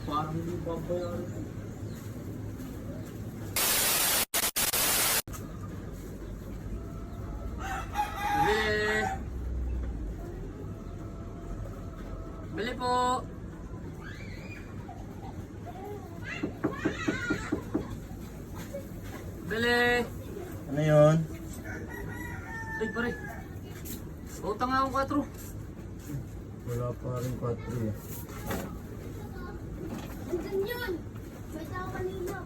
Parang hindi babayaran. Bili! Bili po! Bili! Ano yun? Ay, pare. Utang nga akong 4. Wala pa rin 4 eh. Andun yun! May tao kanina.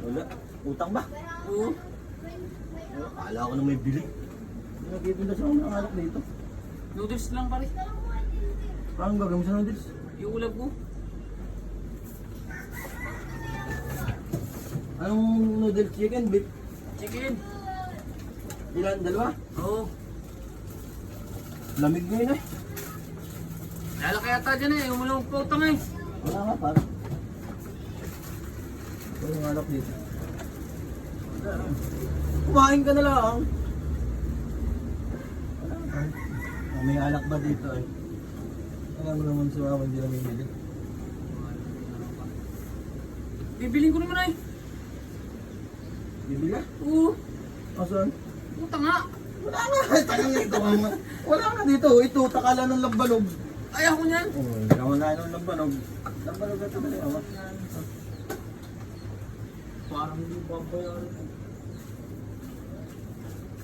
Wala. Utang ba? Oo. Akala ko na may bili. Nagtitinda siya ng alak dito. Noodles lang, pare. Parang gagawin mo sa noodles. Yung ulap ko. Anong noodles? Chicken, beef? Chicken. Ilan? Dalawa? Oo. Lamig ngayon eh. Lalaki yata dyan eh. Umulong pa utang eh. Wala nga parang. Wala ng alak dito. Kumain ka na lang. Wala ka. May alak ba dito eh? Alam mo naman si mama hindi namin bili. Bibiling ko naman eh. Bibili ka? Oo. Asan? Utang nga. Wala nga. Takang ito mama. Wala nga dito. Ito, takala ng lambanog. Ay, ako niyan. Oo, ikaw na ng lambanog. Lambanog ito dali. Parang hindi babayaran.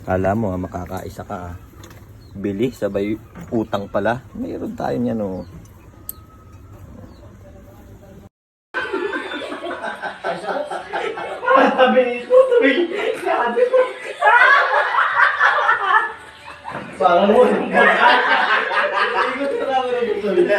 Kala mo makakaisa ka. Bili, sabay utang pala. Mayroon tayo niyan oh. Parang mo. Ikot ka naman ang gusto nila.